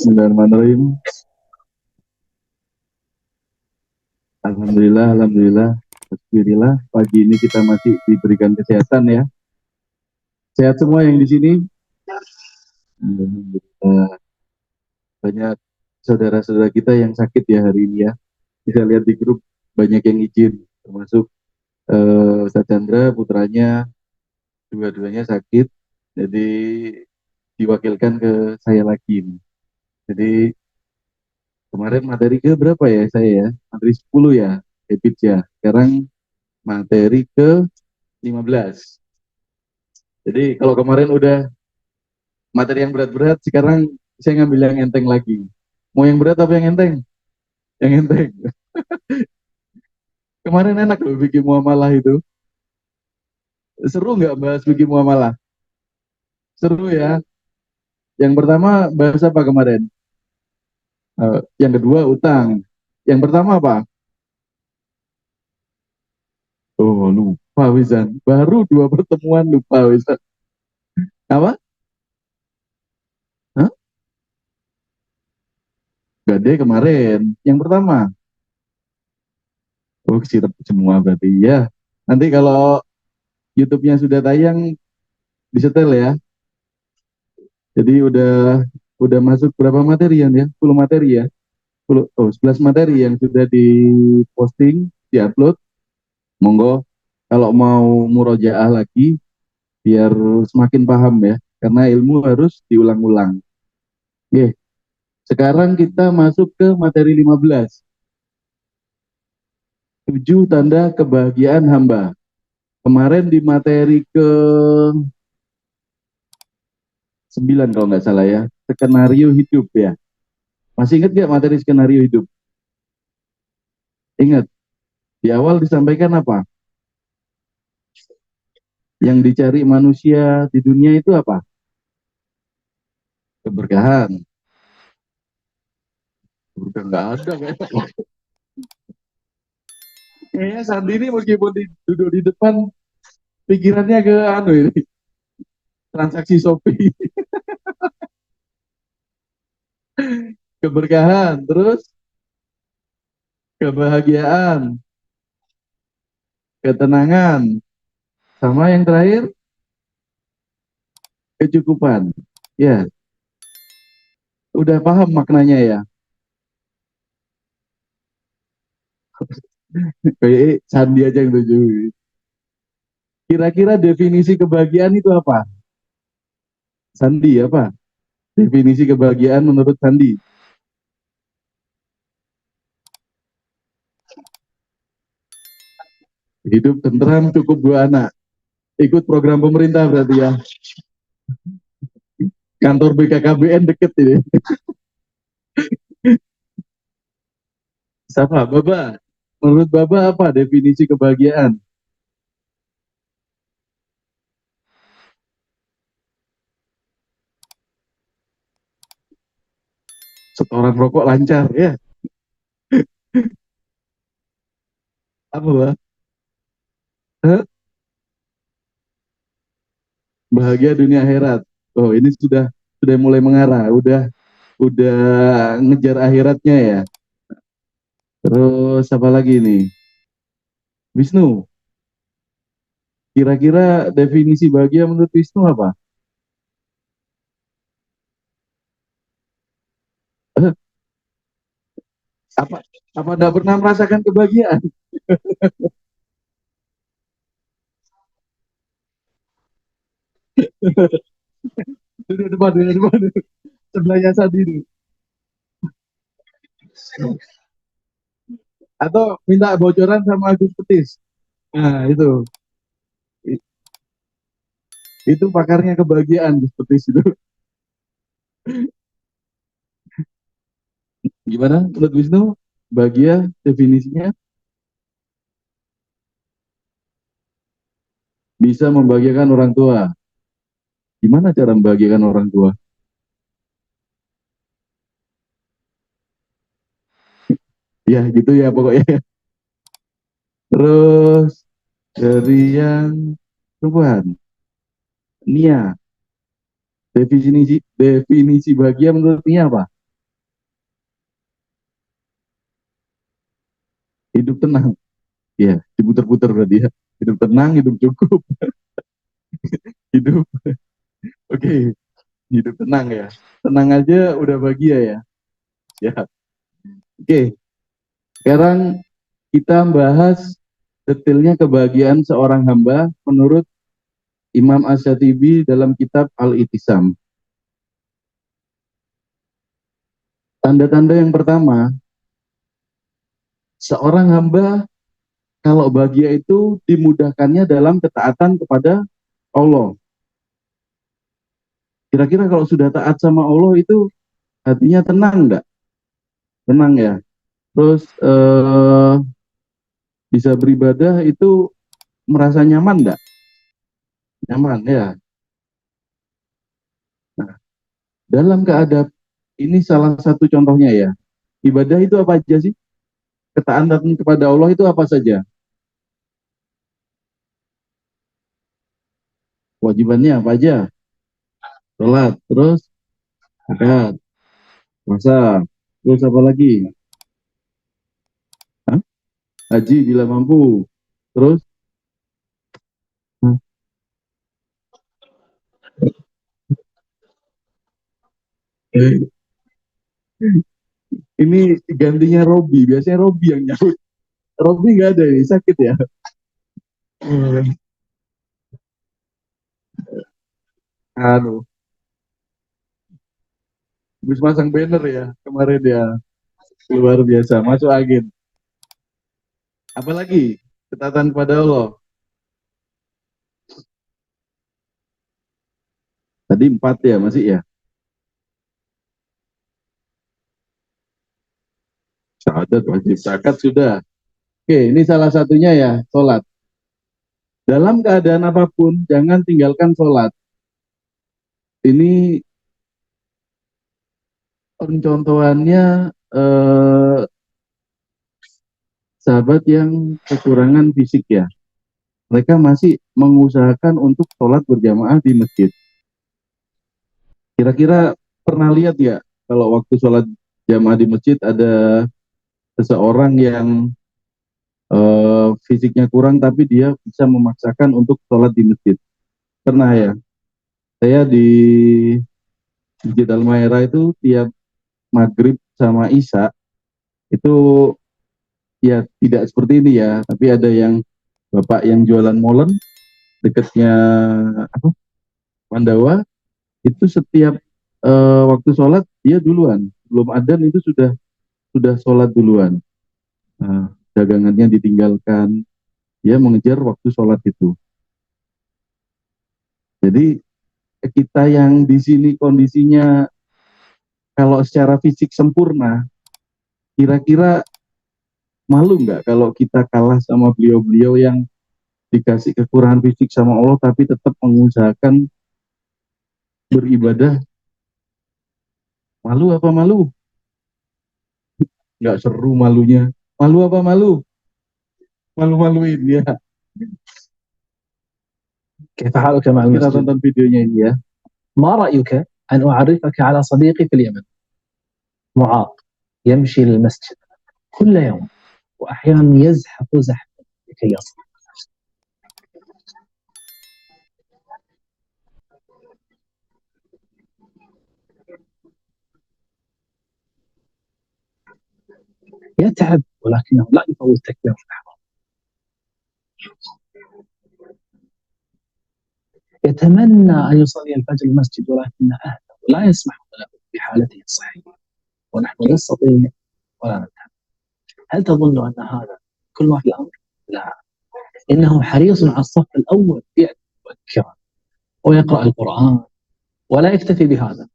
Bismillahirrahmanirrahim. Alhamdulillah, alhamdulillah. Alhamdulillah, pagi ini kita masih diberikan kesehatan ya. Sehat semua yang di sini. Alhamdulillah. Banyak saudara-saudara kita yang sakit ya hari ini ya. Kita lihat di grup banyak yang izin, termasuk Ustaz Chandra, putranya, dua-duanya sakit. Jadi diwakilkan ke saya lagi nih. Jadi kemarin materi ke berapa ya saya ya? Materi 10 ya, habit ya. Sekarang materi ke 15. Jadi kalau kemarin udah materi yang berat-berat, sekarang saya ngambil yang enteng lagi. Mau yang berat apa yang enteng? Yang enteng. Kemarin enak loh bikin muamalah itu. Seru nggak bahas bikin muamalah? Seru ya. Yang pertama bahas apa kemarin? Yang kedua utang. Yang pertama apa? Oh lupa Wisan. Baru dua pertemuan lupa Wisan. Apa? Hah? Gade kemarin. Yang pertama. Oh sirep semua berarti ya. Nanti kalau YouTube-nya sudah tayang disetel ya. Jadi udah masuk berapa materi ya? 10 materi ya? 10, 11 materi yang sudah diposting, diupload. Monggo kalau mau murojaah lagi biar semakin paham ya. Karena ilmu harus diulang-ulang. Oke, sekarang kita masuk ke materi 15. 7 tanda kebahagiaan hamba. Kemarin di materi ke 9 kalau nggak salah ya. Skenario hidup ya. Masih ingat nggak materi skenario hidup? Ingat, di awal disampaikan apa? Yang dicari manusia di dunia itu apa? Keberkahan. Udah nggak ada kayaknya. Kayaknya Sandi ini meskipun duduk di depan, pikirannya ke anu ini, transaksi Shopee. Keberkahan, terus kebahagiaan, ketenangan, sama yang terakhir kecukupan. Ya, udah paham maknanya ya. Kayak Sandi aja yang tujuh. Kira-kira definisi kebahagiaan itu apa? Sandi apa? Definisi kebahagiaan menurut Sandi. Hidup tentram, cukup dua anak. Ikut program pemerintah berarti ya. Kantor BKKBN deket ini. Siapa? Baba. Menurut Baba apa definisi kebahagiaan? Setoran rokok lancar ya. Apa Bah? Hah? Bahagia dunia akhirat. Oh ini sudah mulai mengarah. Udah ngejar akhiratnya ya. Terus apa lagi nih? Wisnu. Kira-kira definisi bahagia menurut Wisnu apa? Eh, apa apa anda pernah merasakan kebahagiaan? Duduk depan, duduk depan. Sebelahnya Sandi itu. Atau minta bocoran sama Agus Petis. Nah, itu pakarnya kebahagiaan Agus Petis itu. Gimana menurut Wisnu? Bahagia definisinya bisa membahagiakan orang tua. Gimana cara membahagiakan orang tua? Ya, gitu ya pokoknya. Terus dari yang perempuan, Nia, definisi bahagia menurut Nia apa? hidup tenang. Ya, diputer-puter berarti ya. Hidup tenang, hidup cukup, hidup oke, okay. Hidup tenang ya. Tenang aja udah bahagia ya. Ya, oke. Okay. Sekarang kita bahas detailnya kebahagiaan seorang hamba menurut Imam Asy-Syatibi dalam kitab Al-I'tisam. Tanda-tanda yang pertama, seorang hamba kalau bahagia itu dimudahkannya dalam ketaatan kepada Allah. Kira-kira kalau sudah taat sama Allah itu hatinya tenang enggak? Tenang ya. Terus bisa beribadah itu merasa nyaman enggak? Nyaman ya. Nah, dalam keadaan ini salah satu contohnya ya. Ibadah itu apa aja sih? Ketaatan kepada Allah itu apa saja? Wajibannya apa aja? Sholat, terus zakat, puasa, terus apa lagi? Hah? Haji bila mampu. Terus eh, ini gantinya Robi. Biasanya Robi yang nyaut. Robi nggak ada ini, sakit ya. Anu, habis masang banner ya kemarin ya, luar biasa, masuk angin. Apalagi ketaatan kepada Allah. Tadi 4 ya masih ya. Syahadat, wajib, zakat sudah. Oke, ini salah satunya ya, sholat. Dalam keadaan apapun, jangan tinggalkan sholat. Ini contohannya sahabat yang kekurangan fisik ya. Mereka masih mengusahakan untuk sholat berjamaah di masjid. Kira-kira pernah lihat ya, kalau waktu sholat jamaah di masjid ada seseorang yang fisiknya kurang tapi dia bisa memaksakan untuk sholat di masjid. Pernah ya? Saya di Masjid Al-Maira itu tiap maghrib sama isya itu ya tidak seperti ini ya, tapi ada yang bapak yang jualan molen dekatnya apa Pandawa itu setiap waktu sholat dia duluan, belum adzan itu sudah sholat duluan. Dagangannya ditinggalkan, dia mengejar waktu sholat itu. Jadi kita yang di sini kondisinya kalau secara fisik sempurna, kira-kira malu nggak kalau kita kalah sama beliau-beliau yang dikasih kekurangan fisik sama Allah tapi tetap mengusahakan beribadah? Malu apa malu? Nggak seru malunya. Malu apa malu? Malu-maluin ya. كيف حالك مع Kita المسجد؟ tonton videonya ini ya. ما رأيك أن أعرفك على صديقي في اليمن معاق يمشي للمسجد كل يوم وأحيانا يزحف زحفا لكي يصل. يتعب ولكنه لا يفوت تكبيرة الإحرام. يتمنى أن يصلي الفجر المسجد ولكن أهله لا يسمحون له بحالته الصحية ونحن لا نستطيع ولا نتحمل. هل تظن أن هذا كل ما في الأمر؟ لا، إنه حريص على الصف الأول يأتي مبكرا ويقرأ القرآن ولا يكتفي بهذا،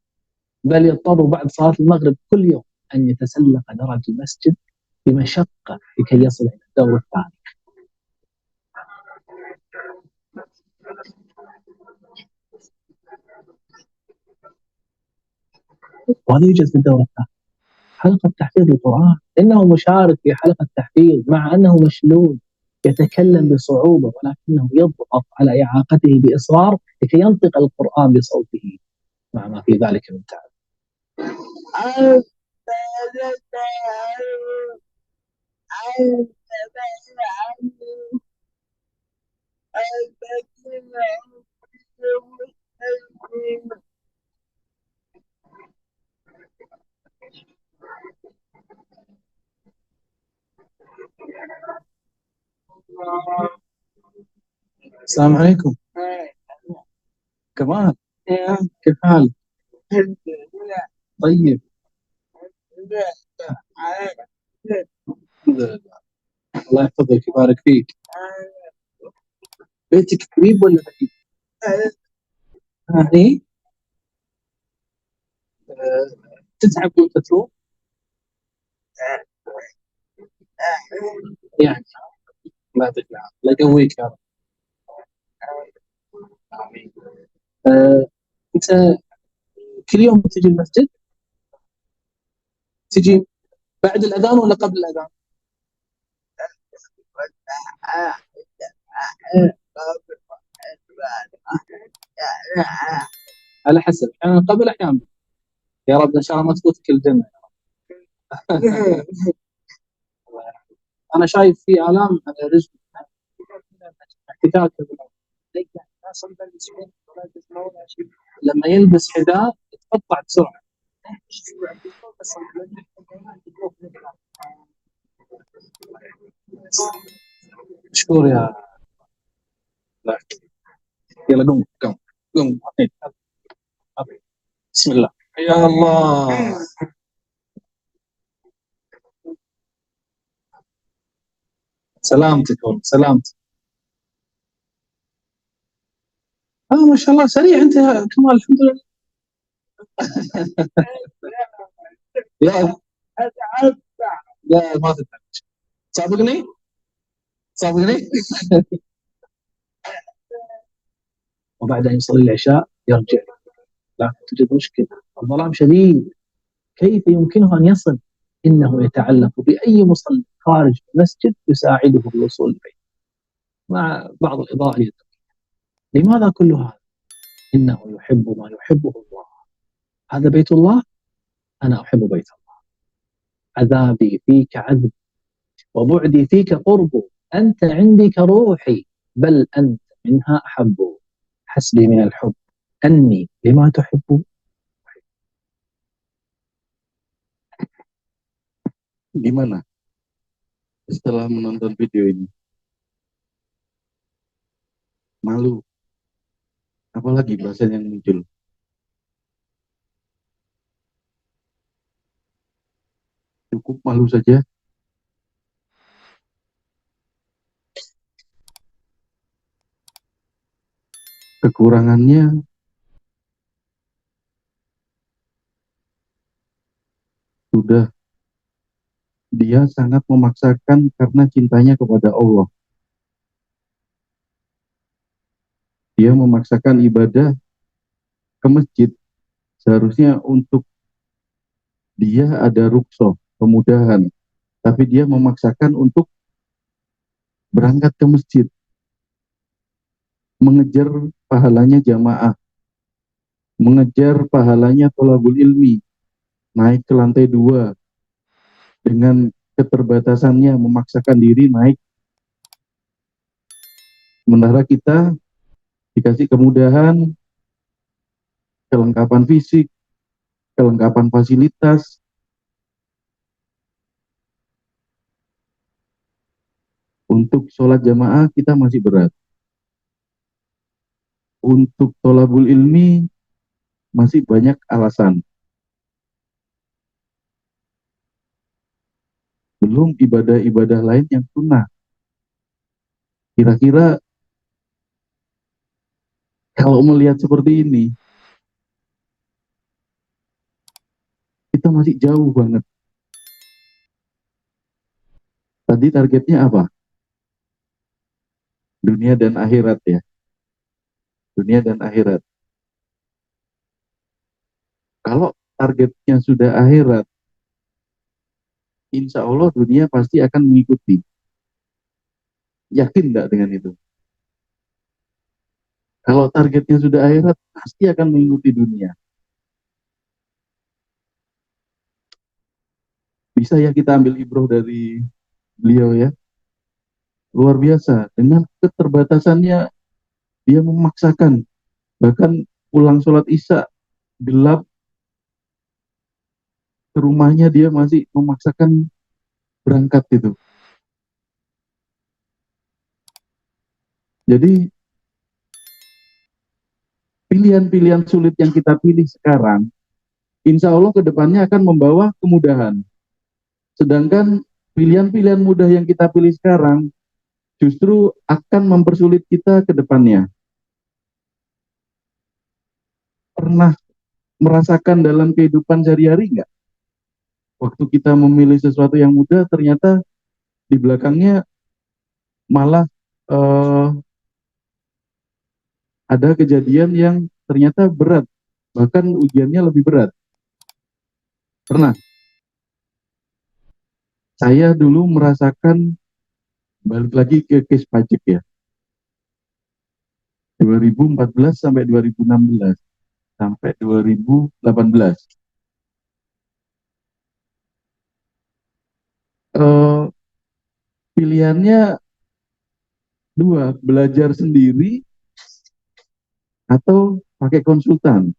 بل يضطر بعد صلاة المغرب كل يوم أن يتسلق درج المسجد بمشقة لكي يصل إلى الدور الثاني. وهذا يوجد في الدور الثاني حلقة تحفيظ القرآن، إنه مشارك في حلقة تحفيظ مع أنه مشلول يتكلم بصعوبة ولكنه يضغط على إعاقته بإصرار لكي ينطق القرآن بصوته مع ما في ذلك من تعب. السلام عليكم. كمان كيف حالك؟ طيب. الحمد لله. الله يحفظك ويبارك فيك. بيتك قريب ولا بعيد؟ هني تتعب وانت تروح؟ يعني الله يعطيك العافيه، الله يقويك يا رب. آمين. انت كل يوم تجي المسجد؟ تجي بعد الاذان ولا قبل الاذان؟ على حسب، احيانا قبل احيانا بعد. يا رب ان شاء الله ما تفوتك الجنه. انا شايف في الام على رجلي، احتكاك لما يلبس حذاء يتقطع بسرعه. مشكور يا لا. يلا قوم قوم قوم. بسم الله. يا الله. سلامتك والله سلامتك. ما شاء الله سريع انت كمال الحمد لله. لا لا ما تتعب. سابقني سابقني. وبعد ان يصلي العشاء يرجع، لا توجد مشكله، الظلام شديد، كيف يمكنه ان يصل؟ انه يتعلق باي مصلي خارج المسجد يساعده في الوصول اليه مع بعض الاضاءه اليدويه. لماذا كل هذا؟ انه يحب ما يحبه الله. هذا بيت الله، انا احب بيت الله. عذابي فيك عذب وبعدي فيك قرب، انت عندي كروحي بل انت منها احب. حسبي من الحب اني لما تحب. Gimana setelah menonton video ini? Malu? Apalagi perasaan yang muncul? Cukup malu saja? Kekurangannya sudah, dia sangat memaksakan karena cintanya kepada Allah. Dia memaksakan ibadah ke masjid. Seharusnya untuk dia ada rukso, kemudahan. Tapi dia memaksakan untuk berangkat ke masjid. Mengejar pahalanya jamaah. Mengejar pahalanya tholabul ilmi. Naik ke lantai 2. Dengan keterbatasannya memaksakan diri naik. Sementara kita dikasih kemudahan, kelengkapan fisik, kelengkapan fasilitas. Untuk sholat jamaah kita masih berat. Untuk tholabul ilmi masih banyak alasan. Belum ibadah-ibadah lain yang sunnah. Kira-kira kalau melihat seperti ini, kita masih jauh banget. Tadi targetnya apa? Dunia dan akhirat ya. Dunia dan akhirat. Kalau targetnya sudah akhirat, insya Allah dunia pasti akan mengikuti. Yakin enggak dengan itu? Kalau targetnya sudah akhirat, pasti akan mengikuti dunia. Bisa ya kita ambil ibroh dari beliau ya, luar biasa. Dengan keterbatasannya dia memaksakan, bahkan pulang sholat isya gelap ke rumahnya dia masih memaksakan berangkat gitu. Jadi pilihan-pilihan sulit yang kita pilih sekarang, insya Allah ke depannya akan membawa kemudahan. Sedangkan pilihan-pilihan mudah yang kita pilih sekarang justru akan mempersulit kita ke depannya. Pernah merasakan dalam kehidupan sehari-hari nggak? Waktu kita memilih sesuatu yang mudah, ternyata di belakangnya malah eh, ada kejadian yang ternyata berat, bahkan ujiannya lebih berat. Pernah, saya dulu merasakan, balik lagi ke case pajak ya, 2014 sampai 2016 sampai 2018. Eh, Pilihannya dua, belajar sendiri atau pakai konsultan.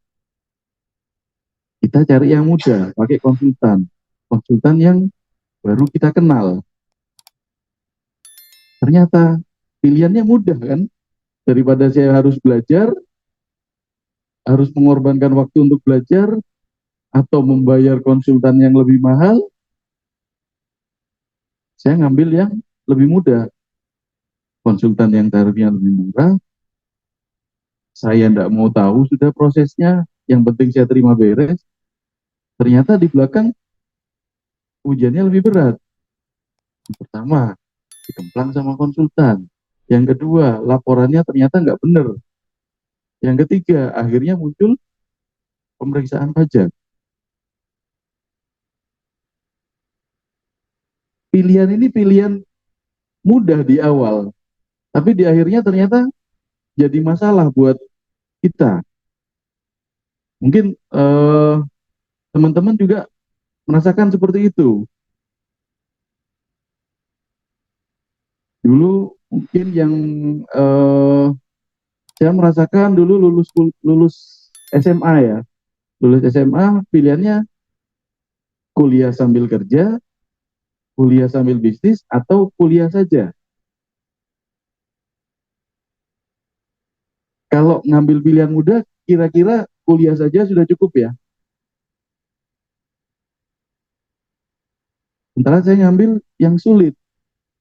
Kita cari yang mudah, pakai konsultan. Konsultan yang baru kita kenal. Ternyata pilihannya mudah kan? Daripada saya harus belajar, harus mengorbankan waktu untuk belajar, atau membayar konsultan yang lebih mahal, saya ngambil yang lebih mudah. Konsultan yang tarifnya lebih murah, saya tidak mau tahu sudah prosesnya, yang penting saya terima beres. Ternyata di belakang ujiannya lebih berat. Yang pertama, dikemplang sama konsultan. Yang kedua, laporannya ternyata nggak benar. Yang ketiga, akhirnya muncul pemeriksaan pajak. Pilihan ini pilihan mudah di awal, tapi di akhirnya ternyata jadi masalah buat kita. Mungkin teman-teman juga merasakan seperti itu. Dulu mungkin yang eh, saya merasakan dulu lulus SMA ya, lulus SMA pilihannya kuliah sambil kerja, kuliah sambil bisnis, atau kuliah saja. Kalau ngambil pilihan mudah, kira-kira kuliah saja sudah cukup ya. Sementara saya ngambil yang sulit,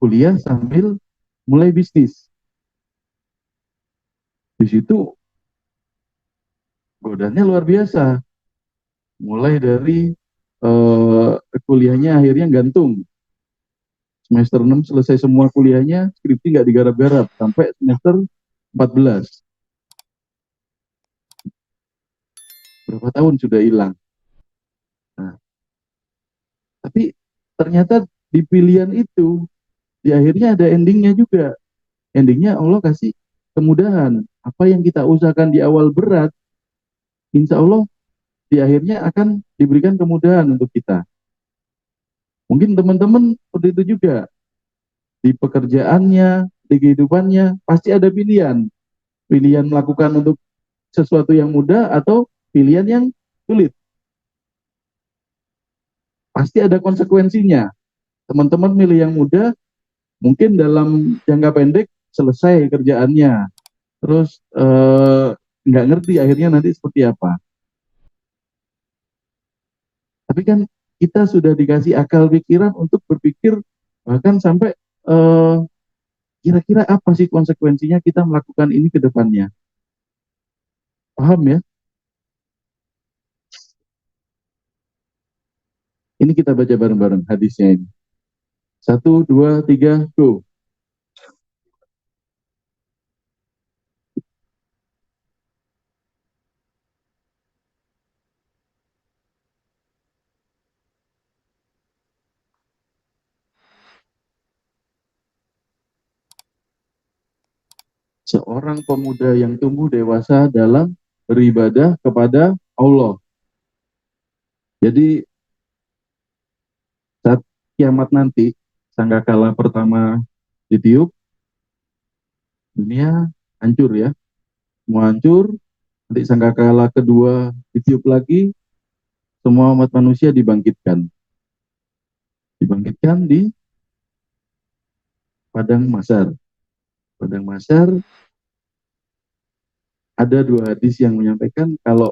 kuliah sambil mulai bisnis. Di situ godaannya luar biasa. Mulai dari eh, kuliahnya akhirnya gantung. Semester 6 selesai semua kuliahnya, skripsi nggak digarap-garap sampai semester 14. Berapa tahun sudah hilang. Nah, tapi ternyata di pilihan itu, di akhirnya ada endingnya juga. Endingnya Allah kasih kemudahan. Apa yang kita usahakan di awal berat, insya Allah di akhirnya akan diberikan kemudahan untuk kita. Mungkin teman-teman seperti itu juga. Di pekerjaannya, di kehidupannya, pasti ada pilihan. Pilihan melakukan untuk sesuatu yang mudah atau pilihan yang sulit. Pasti ada konsekuensinya. Teman-teman milih yang mudah, mungkin dalam jangka pendek selesai kerjaannya. Terus nggak ngerti akhirnya nanti seperti apa. Tapi kan kita sudah dikasih akal pikiran untuk berpikir bahkan sampai eh, kira-kira apa sih konsekuensinya kita melakukan ini ke depannya. Paham ya? Ini kita baca bareng-bareng hadisnya ini. Satu, dua, tiga, go. Seorang pemuda yang tumbuh dewasa dalam beribadah kepada Allah. Jadi saat kiamat nanti, sangkakala pertama ditiup, dunia hancur ya, semua hancur. Nanti sangkakala kedua ditiup lagi, semua umat manusia dibangkitkan di padang mahsyar. Padang mahsyar ada dua hadis yang menyampaikan kalau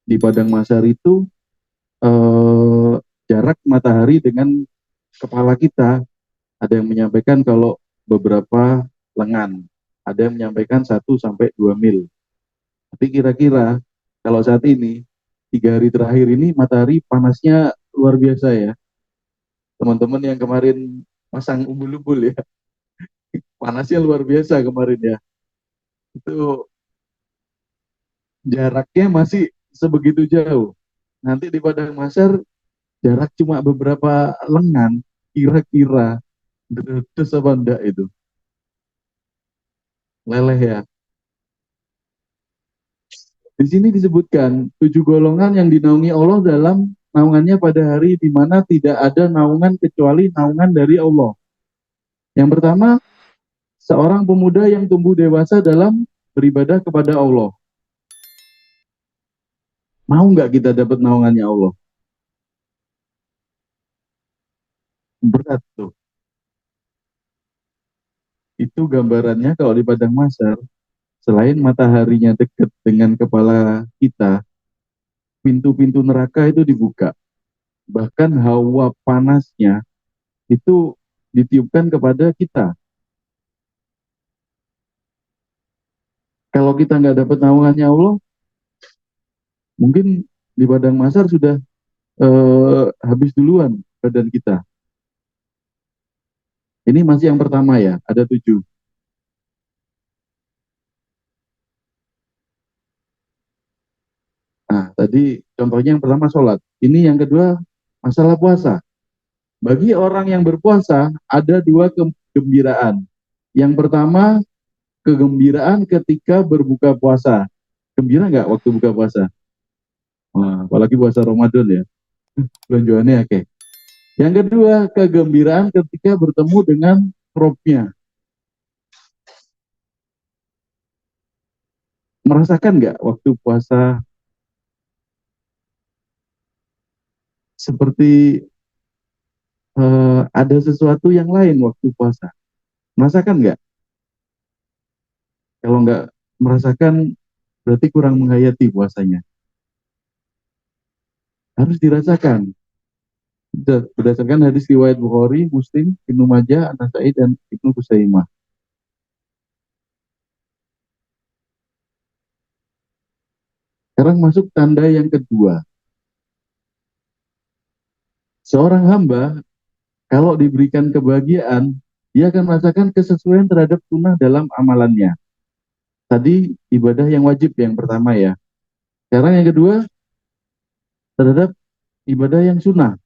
di padang mahsyar itu eh, jarak matahari dengan kepala kita, ada yang menyampaikan kalau beberapa lengan, ada yang menyampaikan 1 sampai 2 mil. Tapi kira-kira kalau saat ini 3 hari terakhir ini matahari panasnya luar biasa ya. Teman-teman yang kemarin pasang umbul-umbul ya, panasnya luar biasa kemarin ya. Itu jaraknya masih sebegitu jauh. Nanti di padang mahsyar jarak cuma beberapa lengan, kira-kira terus apa enggak itu? Leleh ya. Di sini disebutkan 7 golongan yang dinaungi Allah dalam naungannya pada hari di mana tidak ada naungan kecuali naungan dari Allah. Yang pertama, seorang pemuda yang tumbuh dewasa dalam beribadah kepada Allah. Mau nggak kita dapat naungannya Allah? Berat tuh. Itu gambarannya kalau di padang mahsyar, selain mataharinya dekat dengan kepala kita, pintu-pintu neraka itu dibuka. Bahkan hawa panasnya itu ditiupkan kepada kita. Kalau kita nggak dapat naungannya Allah, mungkin di padang mahsyar sudah habis duluan badan kita. Ini masih yang pertama ya, ada 7. Nah, tadi contohnya yang pertama sholat. Ini yang kedua masalah puasa. Bagi orang yang berpuasa ada 2 kegembiraan. Yang pertama kegembiraan ketika berbuka puasa. Gembira nggak waktu buka puasa? Wah, apalagi puasa Ramadan ya. Belanjuannya oke. Yang kedua kegembiraan ketika bertemu dengan Robnya. Merasakan nggak waktu puasa seperti ada sesuatu yang lain waktu puasa? Merasakan nggak? Kalau nggak merasakan, berarti kurang menghayati puasanya. Harus dirasakan. Berdasarkan hadis riwayat Bukhari, Muslim, Ibnu Majah, An-Nasai, dan Ibnu Khuzaimah. Sekarang masuk tanda yang kedua. Seorang hamba, kalau diberikan kebahagiaan, dia akan merasakan kesesuaian terhadap sunnah dalam amalannya. Tadi ibadah yang wajib yang pertama ya. Sekarang yang kedua, terhadap ibadah yang sunnah.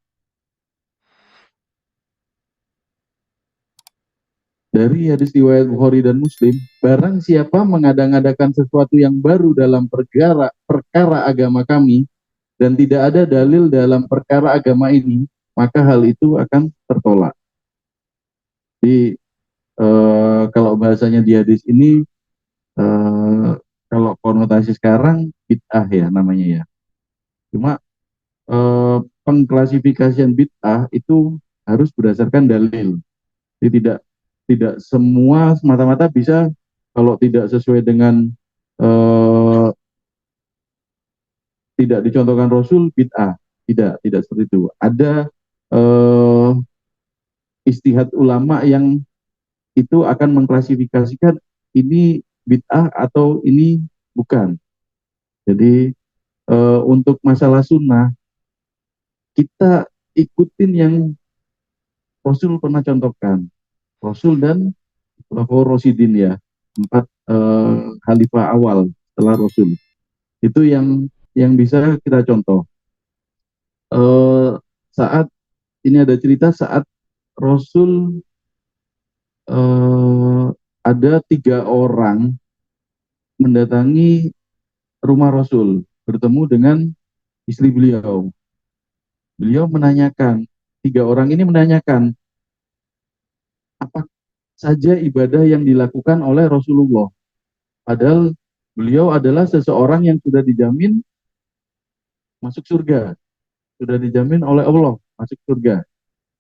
Dari hadis riwayat Bukhari dan Muslim, barang siapa mengada-ngadakan sesuatu yang baru dalam perkara agama kami, dan tidak ada dalil dalam perkara agama ini, maka hal itu akan tertolak. Jadi kalau bahasanya di hadis ini, kalau konotasi sekarang bid'ah ya namanya ya. Cuma pengklasifikasian bid'ah itu harus berdasarkan dalil. Jadi tidak semua semata-mata bisa, kalau tidak sesuai dengan eh, tidak dicontohkan Rasul bid'ah. Tidak seperti itu. Ada eh, istihad ulama yang itu akan mengklasifikasikan ini bid'ah atau ini bukan. Jadi untuk masalah sunnah kita ikutin yang Rasul pernah contohkan. Rasul dan Khulafaur Rasyidin ya, 4 khalifah awal setelah Rasul. Itu yang bisa kita contoh. Saat ini ada cerita saat Rasul ada 3 orang mendatangi rumah Rasul, bertemu dengan istri beliau. Beliau menanyakan, 3 orang ini menanyakan, apa saja ibadah yang dilakukan oleh Rasulullah. Padahal beliau adalah seseorang yang sudah dijamin masuk surga, sudah dijamin oleh Allah masuk surga.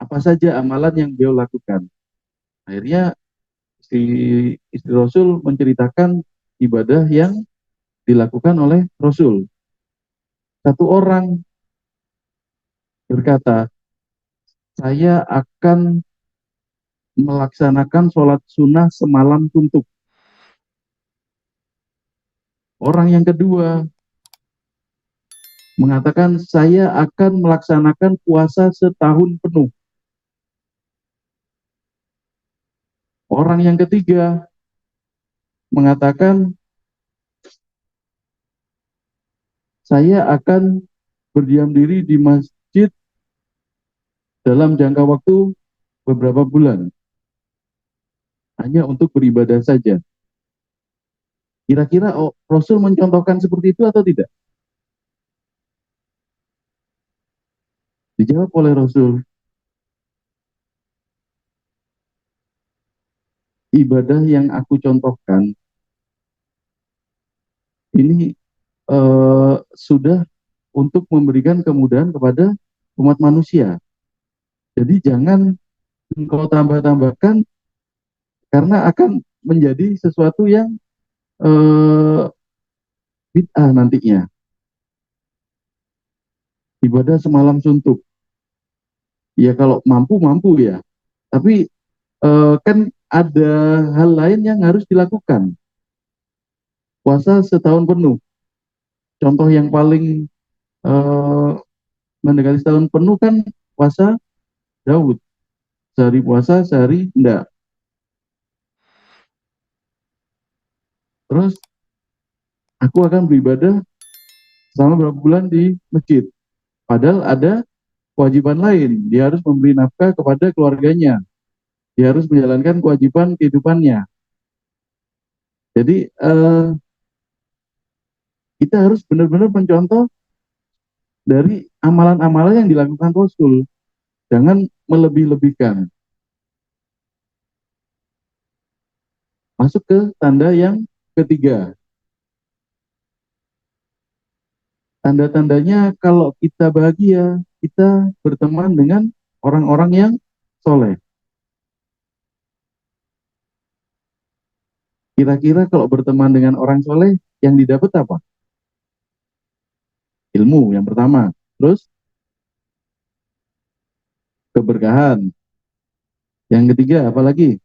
Apa saja amalan yang beliau lakukan. Akhirnya istri Rasul menceritakan ibadah yang dilakukan oleh Rasul. Satu orang berkata, saya akan melaksanakan sholat sunnah semalam suntuk. Orang yang kedua mengatakan, saya akan melaksanakan puasa setahun penuh. Orang yang ketiga mengatakan, saya akan berdiam diri di masjid dalam jangka waktu beberapa bulan, hanya untuk beribadah saja. Kira-kira Rasul mencontohkan seperti itu atau tidak? Dijawab oleh Rasul, ibadah yang aku contohkan ini sudah untuk memberikan kemudahan kepada umat manusia. Jadi jangan engkau tambah-tambahkan karena akan menjadi sesuatu yang bid'ah nantinya. Ibadah semalam suntuk. Ya kalau mampu ya. Tapi kan ada hal lain yang harus dilakukan. Puasa setahun penuh. Contoh yang paling eh, mendekati setahun penuh kan puasa Daud. Sehari puasa, sehari enggak. Terus aku akan beribadah selama berapa bulan di masjid. Padahal ada kewajiban lain. Dia harus memberi nafkah kepada keluarganya. Dia harus menjalankan kewajiban kehidupannya. Jadi kita harus benar-benar mencontoh dari amalan-amalan yang dilakukan Rasul. Jangan melebih-lebihkan. Masuk ke tanda yang ketiga. Tanda-tandanya kalau kita bahagia, kita berteman dengan orang-orang yang soleh. Kira-kira kalau berteman dengan orang soleh, yang didapat apa? Ilmu yang pertama. Terus keberkahan. Yang ketiga, apalagi?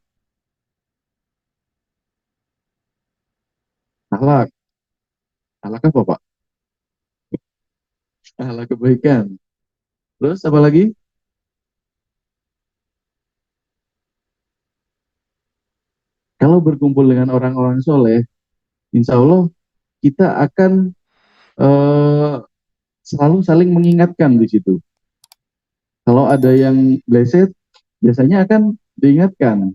Akhlak. Akhlak apa, Pak? Akhlak kebaikan. Terus apalagi? Kalau berkumpul dengan orang-orang soleh, insya Allah kita akan selalu saling mengingatkan di situ. Kalau ada yang bleset, biasanya akan diingatkan.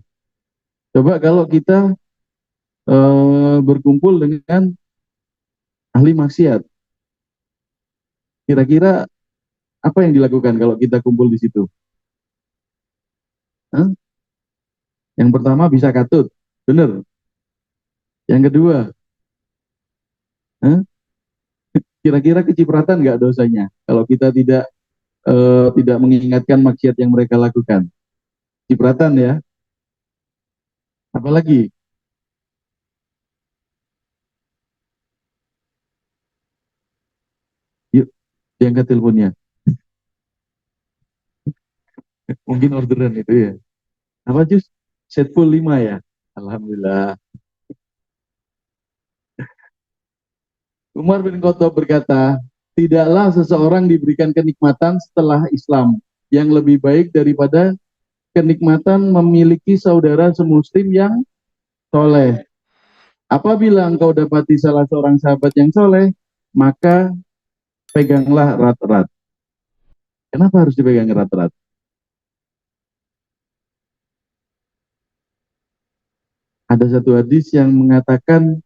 Coba kalau kita berkumpul dengan ahli maksiat, kira-kira apa yang dilakukan kalau kita kumpul di situ? Hah? Yang pertama bisa katut, benar. Yang kedua, hah? Kira-kira kecipratan nggak dosanya kalau kita tidak mengingatkan maksiat yang mereka lakukan? Cipratan ya. Apalagi? Yuk, diangkat teleponnya. Mungkin orderan itu ya. Apa jus? Set full 5 ya. Alhamdulillah. Umar bin Khattab berkata, tidaklah seseorang diberikan kenikmatan setelah Islam yang lebih baik daripada kenikmatan memiliki saudara semuslim yang soleh. Apabila engkau dapati salah seorang sahabat yang soleh, maka peganglah erat-erat. Kenapa harus dipegang erat-erat? Ada satu hadis yang mengatakan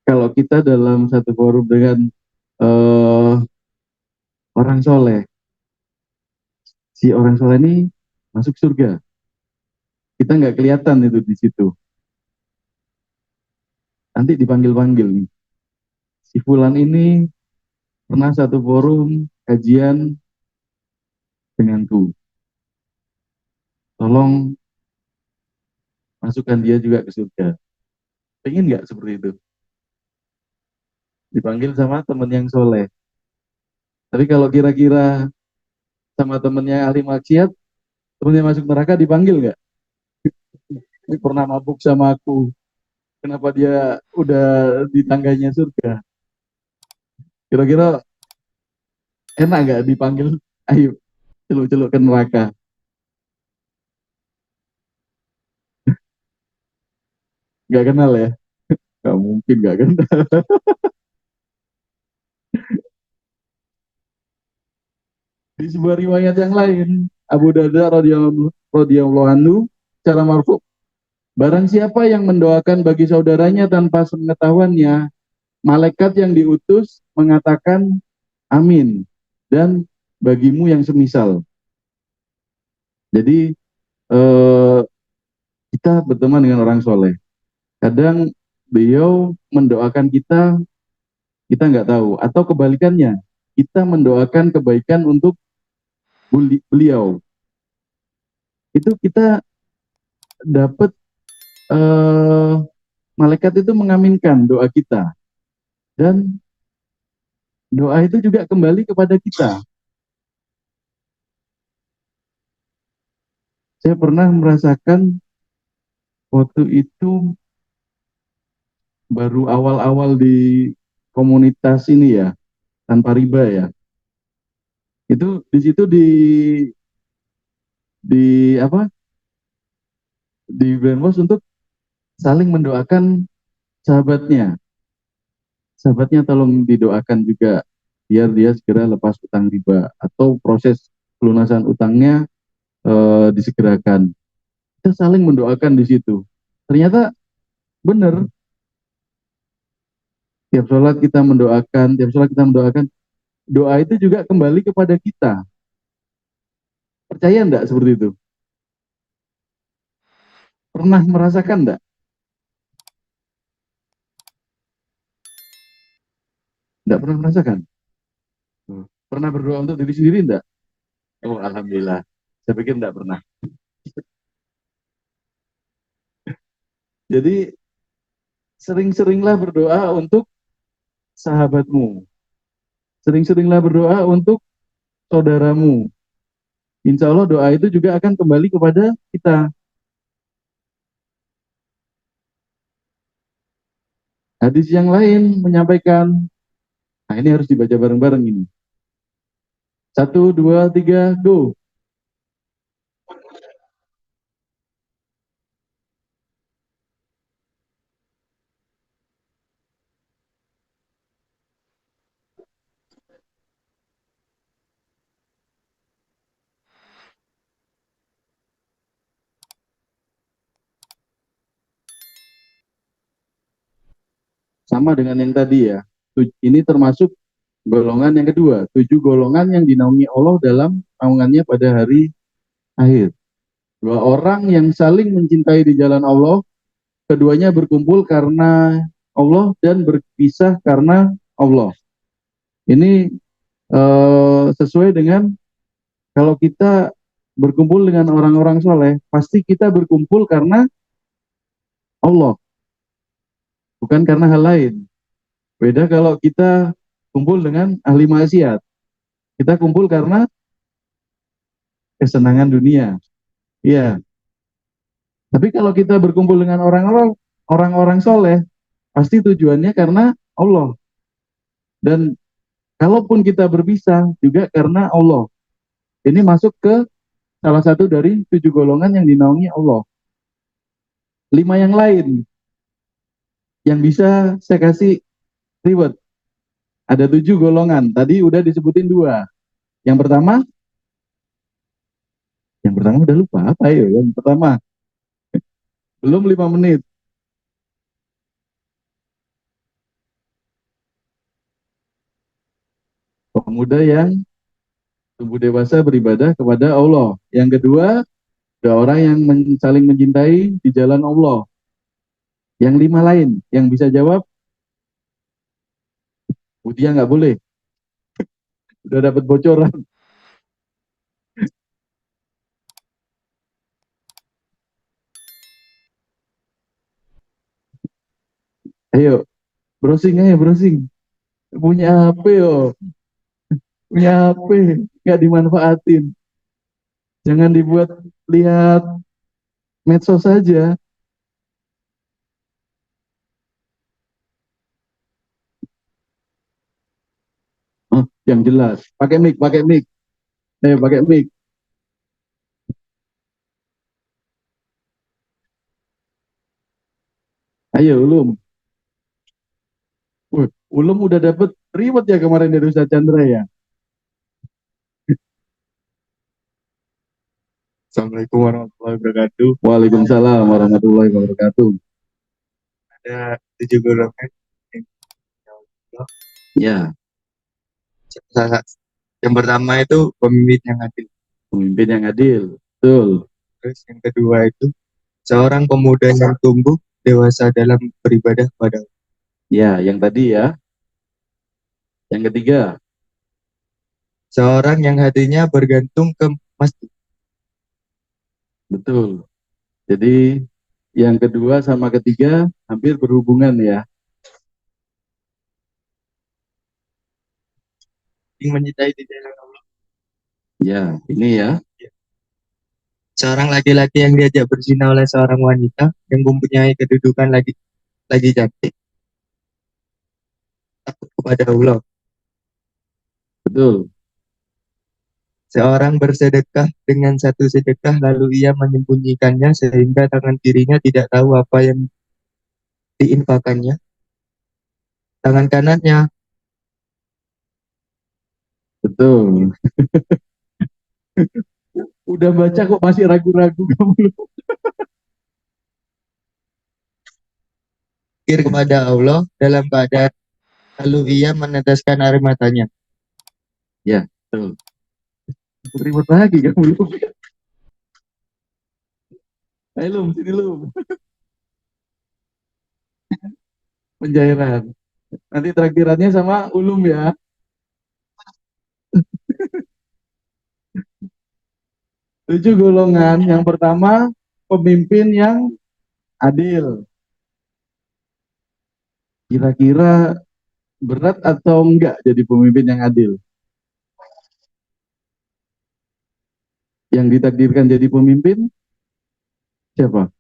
kalau kita dalam satu forum dengan orang soleh, si orang soleh ini masuk surga. Kita nggak kelihatan itu di situ. Nanti dipanggil-panggil nih. Si Fulan ini pernah satu forum kajian denganku. Tolong masukkan dia juga ke surga. Pengen nggak seperti itu? Dipanggil sama teman yang soleh. Tapi kalau kira-kira sama temennya ahli maksiat, temennya masuk neraka dipanggil nggak? Ini pernah mabuk sama aku. Kenapa dia udah di tangganya surga? Kira-kira enak nggak dipanggil? Ayo, celuk-celuk ke neraka. Nggak kenal ya? Nggak mungkin nggak kenal. Di sebuah riwayat yang lain, Abu Darda radhiyallahu anhu secara marfu, barang siapa yang mendoakan bagi saudaranya tanpa pengetahuannya, malaikat yang diutus mengatakan amin dan bagimu yang semisal. Jadi eh, kita berteman dengan orang soleh. Kadang beliau mendoakan kita, kita nggak tahu. Atau kebalikannya, kita mendoakan kebaikan untuk beliau. Itu kita dapat eh, malaikat itu mengaminkan doa kita. Dan doa itu juga kembali kepada kita. Saya pernah merasakan waktu itu baru awal-awal di komunitas ini ya, tanpa riba ya. Itu di situ di apa? Di brainwash untuk saling mendoakan sahabatnya. Sahabatnya tolong didoakan juga biar dia segera lepas utang riba atau proses pelunasan utangnya disegerakan. Kita saling mendoakan di situ. Ternyata benar, tiap sholat kita mendoakan, doa itu juga kembali kepada kita. Percaya enggak seperti itu? Pernah merasakan enggak? Enggak pernah merasakan? Pernah berdoa untuk diri sendiri enggak? Oh, alhamdulillah. Saya pikir enggak pernah. Jadi sering-seringlah berdoa untuk sahabatmu. Sering-seringlah berdoa untuk saudaramu. Insya Allah doa itu juga akan kembali kepada kita. Hadis yang lain menyampaikan, nah ini harus dibaca bareng-bareng ini. Satu, dua, tiga, go. Sama dengan yang tadi ya. Ini termasuk golongan yang kedua. 7 golongan yang dinaungi Allah dalam naungannya pada hari akhir. 2 orang yang saling mencintai di jalan Allah. Keduanya berkumpul karena Allah dan berpisah karena Allah. Ini sesuai dengan kalau kita berkumpul dengan orang-orang soleh, pasti kita berkumpul karena Allah, bukan karena hal lain. Beda kalau kita kumpul dengan ahli maksiat. Kita kumpul karena kesenangan dunia. Iya. Tapi kalau kita berkumpul dengan orang-orang soleh, pasti tujuannya karena Allah. Dan kalaupun kita berpisah juga karena Allah. Ini masuk ke salah satu dari 7 golongan yang dinaungi Allah. 5 yang lain yang bisa saya kasih reward. Ada 7 golongan. Tadi udah disebutin 2. Yang pertama, yang pertama udah lupa apa ya? Yang pertama belum 5 menit. Pemuda yang tumbuh dewasa beribadah kepada Allah. Yang kedua, Dua orang yang saling mencintai di jalan Allah. Yang lima lain yang bisa jawab, dia nggak boleh. Udah dapat bocoran. Ayo, browsing aja, browsing. Punya HP yo, punya HP, nggak dimanfaatin. Jangan dibuat lihat medsos saja. Oh, yang jelas. Pakai mic, pakai mic. Ayo, pakai mic. Ayo, Ulum. Ulum udah dapet reward ya kemarin dari Ustaz Chandra ya. Assalamualaikum warahmatullahi wabarakatuh. Waalaikumsalam warahmatullahi wabarakatuh. Ada 7 golongan yang Ya, yang pertama itu pemimpin yang adil. pemimpin yang adil. Betul. Terus yang kedua itu seorang pemuda yang tumbuh dewasa dalam beribadah pada Allah. Ya, yang tadi ya. Yang ketiga. Seorang yang hatinya bergantung ke masjid. Betul. Jadi yang kedua sama ketiga hampir berhubungan ya. Yang mencintai di jalan Allah. Ya, ini ya. Seorang laki-laki yang diajak berzina oleh seorang wanita yang mempunyai kedudukan lagi cantik. Takut kepada Allah. Betul. Seorang bersedekah dengan satu sedekah lalu ia menyembunyikannya sehingga tangan kirinya tidak tahu apa yang diinfakannya. Tangan kanannya Betul. Udah baca kok masih ragu-ragu kamu. kir kepada Allah dalam keadaan lalu ia meneteskan air matanya. Ya, betul. Ribet lagi kamu. Ayo Lum, sini Lum. Pencairan. Nanti traktirannya sama Ulum ya. Tujuh golongan. Yang pertama, pemimpin yang adil. Kira-kira berat atau enggak jadi pemimpin yang adil? Yang ditakdirkan jadi pemimpin siapa?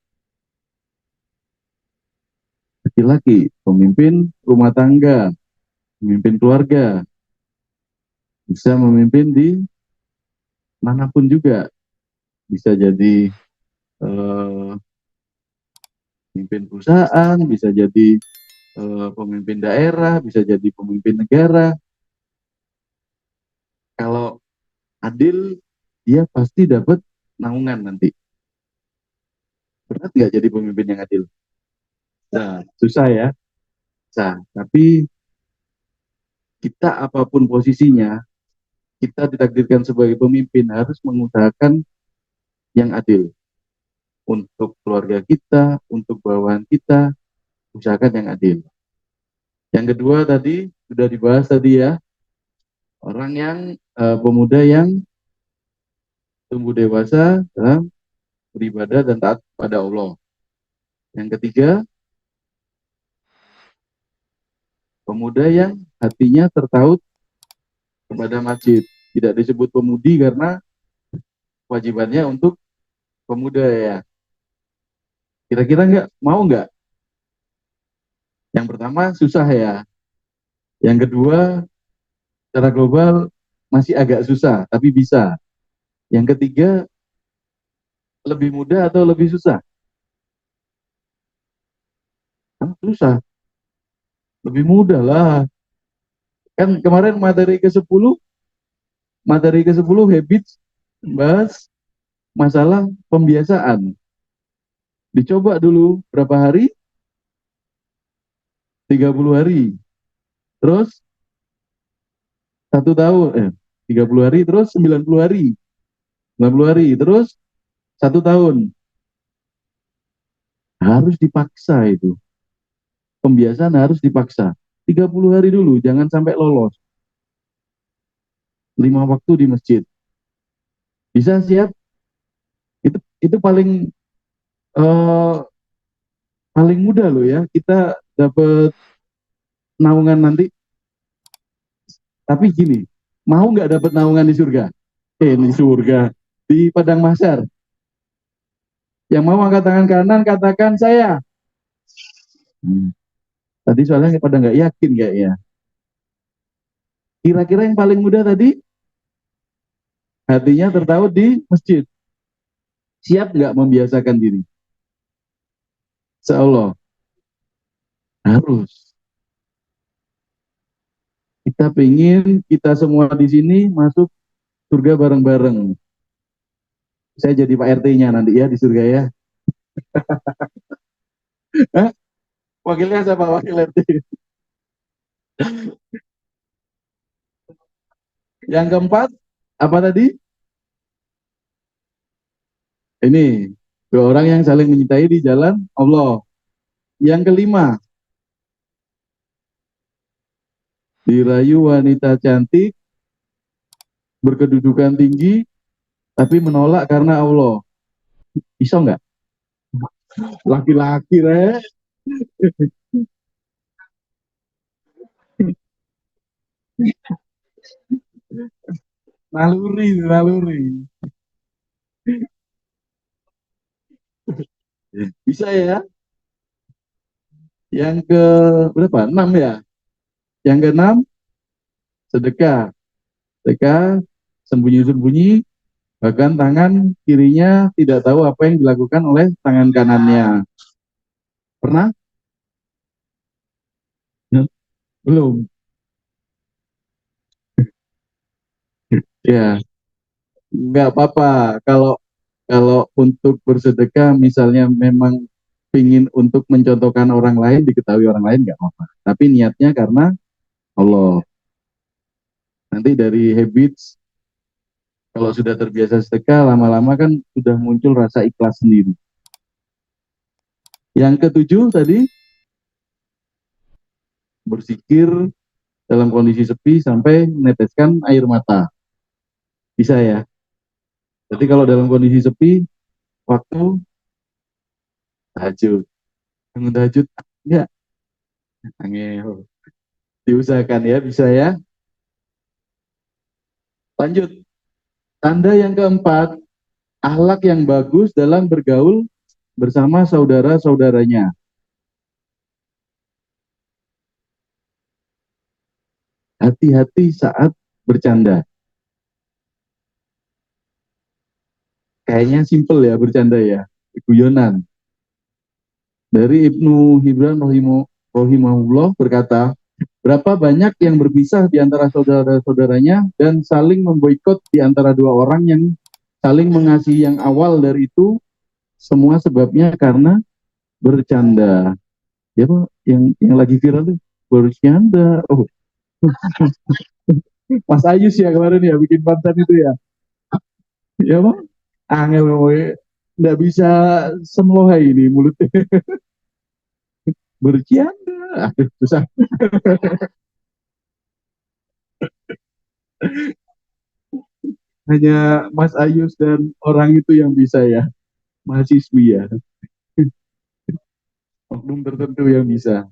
Laki-laki, pemimpin rumah tangga, pemimpin keluarga, bisa memimpin di manapun juga. Bisa jadi pemimpin perusahaan, bisa jadi pemimpin daerah, bisa jadi pemimpin negara. Kalau adil, dia pasti dapat naungan nanti. Berat nggak jadi pemimpin yang adil? Nah, susah ya. Nah, tapi kita apapun posisinya, kita ditakdirkan sebagai pemimpin harus mengusahakan yang adil. Untuk keluarga kita, untuk bawahan kita, usahakan yang adil. Yang kedua tadi, sudah dibahas tadi ya, orang yang pemuda yang tumbuh dewasa dalam beribadah dan taat pada Allah. Yang ketiga, pemuda yang hatinya tertaut kepada masjid. Tidak disebut pemudi karena kewajibannya untuk pemuda ya. Kira-kira mau nggak? Yang pertama susah ya. Yang kedua secara global masih agak susah, tapi bisa. Yang ketiga lebih mudah atau lebih susah? Susah. Lebih mudah lah. Kan kemarin materi ke-10 habits bahas masalah pembiasaan. Dicoba dulu berapa hari? 30 hari. Terus 1 tahun, 30 hari, terus 90 hari. 90 hari, terus 1 tahun. Harus dipaksa itu. Pembiasaan harus dipaksa. 30 hari dulu, jangan sampai lolos. 5 waktu di masjid. Bisa siap? Itu eh, paling mudah loh ya. Kita dapat naungan nanti. Tapi gini, mau nggak dapat naungan di surga? Di surga, di padang mahsyar. Yang mau angkat tangan kanan, katakan saya. Tadi soalnya pada nggak yakin kayaknya. Kira-kira yang paling mudah tadi, hatinya tertaut di masjid. Siap nggak membiasakan diri? Insya Allah. Harus. Kita pengen kita semua di sini masuk surga bareng-bareng. Saya jadi Pak RT-nya nanti ya di surga ya. Hah? Wakilnya siapa wakil RT? Yang keempat, apa tadi? Ini, 2 orang yang saling mencintai di jalan Allah. Yang kelima, dirayu wanita cantik, berkedudukan tinggi, tapi menolak karena Allah. Bisa nggak? Laki-laki, naluri, naluri. Bisa ya? Yang ke berapa? 6 ya? Yang keenam, sedekah. Sedekah, sembunyi-sembunyi, bahkan tangan kirinya tidak tahu apa yang dilakukan oleh tangan kanannya. Pernah? Belum. Ya, nggak apa-apa. Kalau kalau untuk bersedekah, misalnya memang ingin untuk mencontohkan orang lain, diketahui orang lain, nggak apa-apa. Tapi niatnya karena Allah. Nanti dari habits, kalau sudah terbiasa sedekah, lama-lama kan sudah muncul rasa ikhlas sendiri. Yang ketujuh tadi, berzikir dalam kondisi sepi sampai meneteskan air mata. Bisa ya? Jadi kalau dalam kondisi sepi, waktu tahajud. Bangun tahajud, enggak? Angel. Diusahakan ya, bisa ya. Lanjut. Tanda yang keempat, akhlak yang bagus dalam bergaul bersama saudara-saudaranya. Hati-hati saat bercanda. Kayaknya simple ya bercanda ya, guyonan. Dari Ibnu Hibran rahimahullah berkata, berapa banyak yang berpisah di antara saudara-saudaranya dan saling memboikot di antara 2 orang yang saling mengasihi yang awal dari itu, semua sebabnya karena bercanda. Ya Pak, yang lagi viral tuh bercanda. Oh, Mas Ayus ya kemarin ya bikin konten itu ya. Ya Pak, angel ngomongnya. Nggak bisa semlohai ini mulutnya. Bercanda. Aduh, susah. Hanya Mas Ayus dan orang itu yang bisa ya. Mahasiswi ya. Oknum tertentu yang bisa.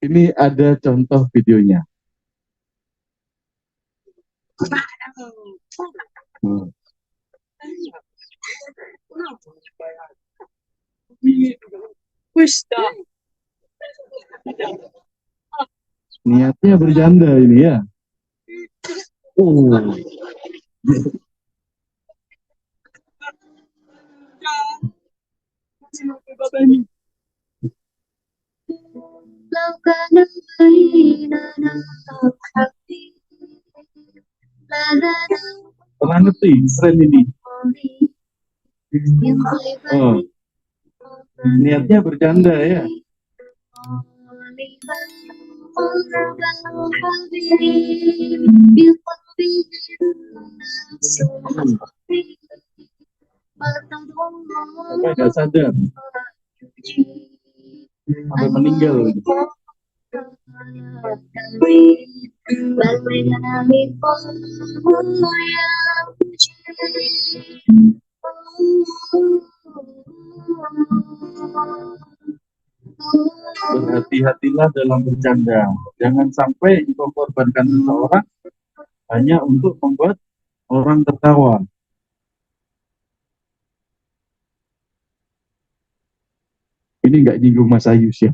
Ini ada contoh videonya. Hmm. Niatnya bercanda ini ya. Oh. Pernah ngerti tren ini? Oh, niatnya bercanda ya. sampai nggak sadar, sampai meninggal. Berhati-hatilah dalam bercanda. Jangan sampai engkau korbankan seseorang hanya untuk membuat orang tertawa. Ini nggak nyinggung Mas Ayus ya.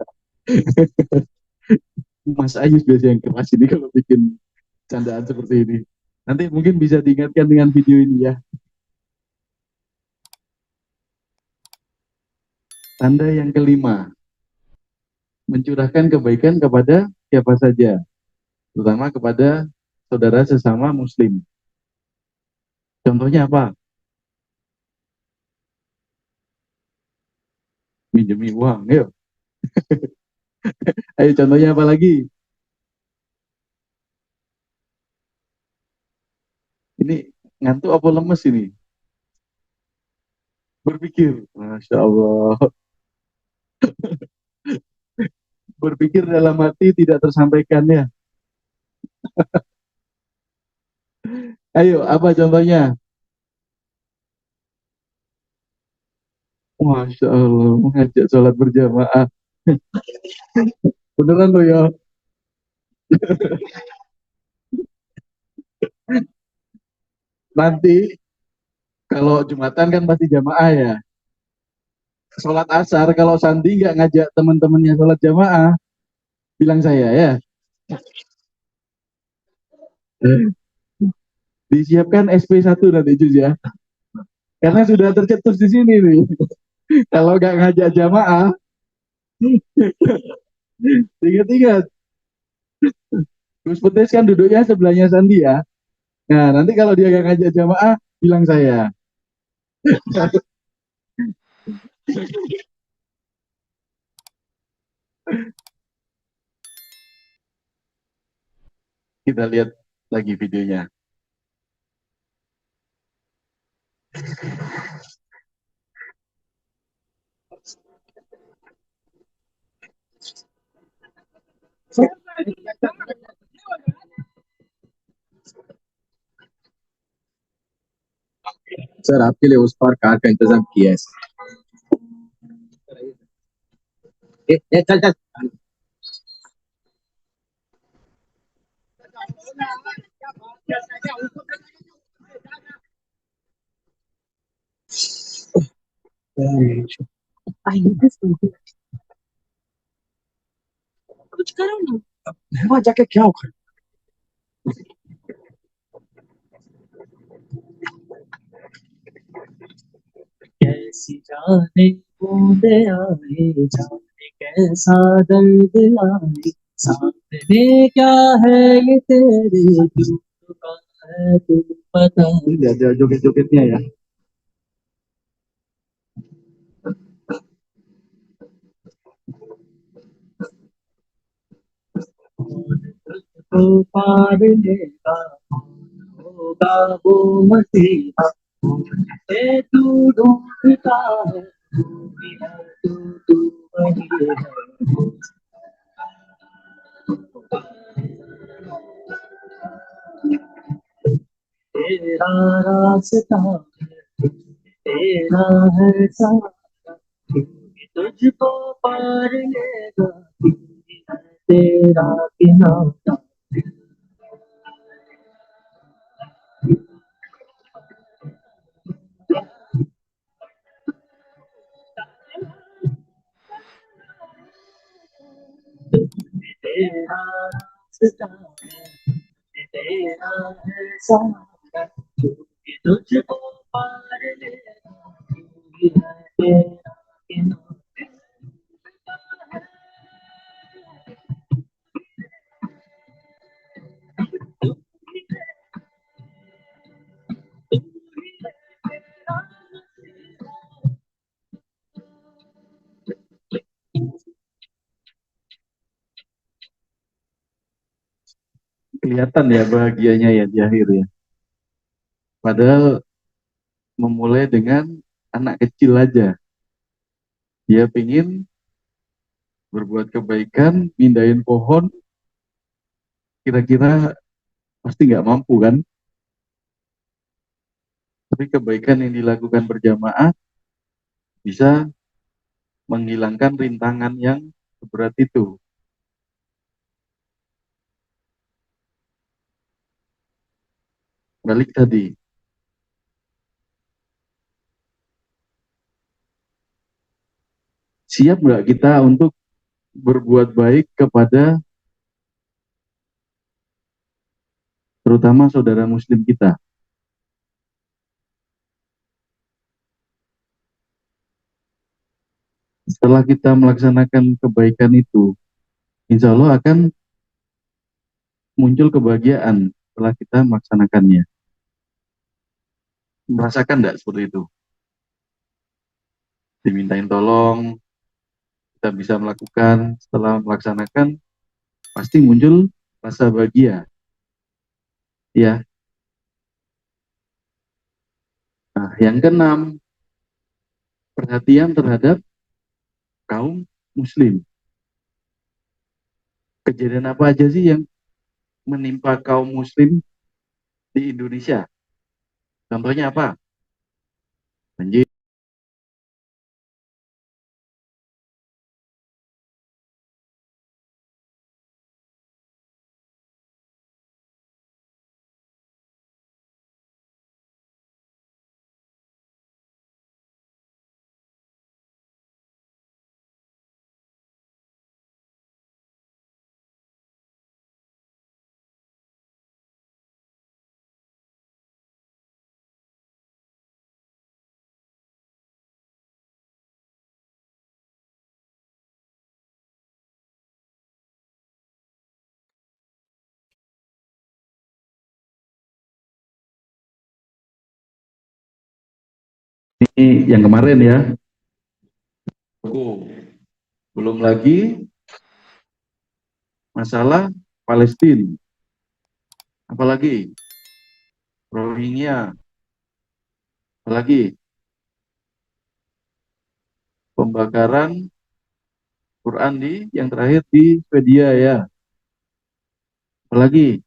Mas Ayus biasanya yang keras ini kalau bikin candaan seperti ini. Nanti mungkin bisa diingatkan dengan video ini ya. Tanda yang kelima, mencurahkan kebaikan kepada siapa saja, terutama kepada saudara sesama muslim. Contohnya apa? Minjemi uang, yuk. Ayo contohnya apa lagi? Ini ngantuk apa lemes ini? Berpikir, Masya Allah. Berpikir dalam hati tidak tersampaikan ya. Ayo, apa contohnya? Masya Allah, mengajak sholat berjamaah. Beneran loh ya. Nanti kalau Jumatan kan pasti jamaah ya. Sholat asar, kalau Sandi nggak ngajak teman-temannya sholat jamaah, bilang saya ya. Disiapkan SP1 nanti Jus ya. Karena sudah tercetus di sini nih. Kalau nggak ngajak jamaah, ingat-ingat. Gus Petis kan duduknya sebelahnya Sandi ya. Nah, nanti kalau dia nggak ngajak jamaah, bilang saya. Kita lihat lagi videonya. Sir आपके लिए उस पार कार का इंतजाम किया है चल चल कुछ करो ना वहां जाके क्या उखड़ कैसी जाने बूंदे आए जाने कैसा दर्द आए सामने क्या है ये तेरे दिल का है तू पता joget-jogetnya ya. तुझको पार लेगा होगा वो मसीहा मुझे तू ढूंढता है तू भी है तू वही है तेरा रास्ता है तेरा है सहारा क्योंकि तुझको पार लेगा तू ही है तेरा किनारा तेरा रास्ता है तेरा है सहारा क्योंकि तुझको पार लेगा तू ही है तेरा किनारा Kelihatan ya bahagianya ya di akhir ya. Padahal memulai dengan anak kecil aja. Dia pingin berbuat kebaikan, mindahin pohon, kira-kira pasti nggak mampu kan? Tapi kebaikan yang dilakukan berjamaah bisa menghilangkan rintangan yang seberat itu. Balik tadi, siap nggak kita untuk berbuat baik kepada terutama saudara muslim kita? Setelah kita melaksanakan kebaikan itu, insya Allah akan muncul kebahagiaan setelah kita melaksanakannya. Merasakan enggak seperti itu? Dimintain tolong, kita bisa melakukan, setelah melaksanakan, pasti muncul rasa bahagia. Ya. Nah, yang keenam, perhatian terhadap kaum muslim. Kejadian apa aja sih yang menimpa kaum muslim di Indonesia? Contohnya apa? Banjir. Ini yang kemarin ya. Oh, belum lagi masalah Palestina. Apalagi Rohingya, apalagi pembakaran Quran di yang terakhir di Swedia ya. Apalagi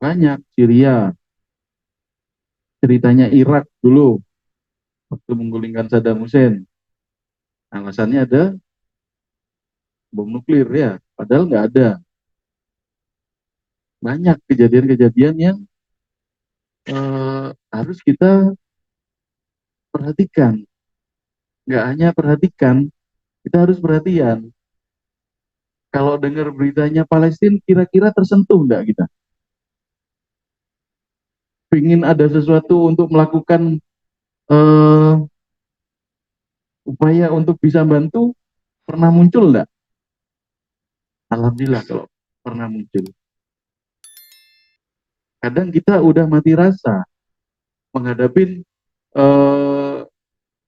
banyak Syria, ceritanya Irak dulu waktu menggulingkan Saddam Hussein. Alasannya ada bom nuklir ya, padahal nggak ada. Banyak kejadian-kejadian yang harus kita perhatikan. Nggak hanya perhatikan, kita harus perhatian. Kalau dengar beritanya Palestina, kira-kira tersentuh nggak kita? Pingin ada sesuatu untuk melakukan eh, upaya untuk bisa bantu, pernah muncul nggak? Alhamdulillah kalau pernah muncul. Kadang kita udah mati rasa menghadapi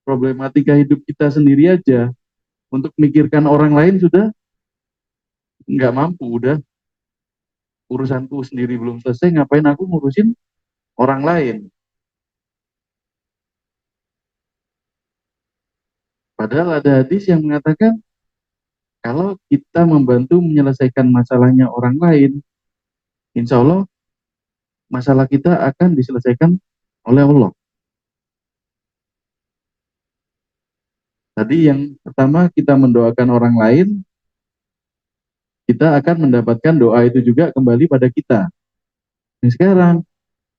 problematika hidup kita sendiri aja. Untuk mikirkan orang lain sudah nggak mampu, udah urusanku sendiri belum selesai, ngapain aku ngurusin orang lain. Padahal ada hadis yang mengatakan kalau kita membantu menyelesaikan masalahnya orang lain, insya Allah masalah kita akan diselesaikan oleh Allah. Tadi yang pertama kita mendoakan orang lain, kita akan mendapatkan doa itu juga kembali pada kita. Nah, sekarang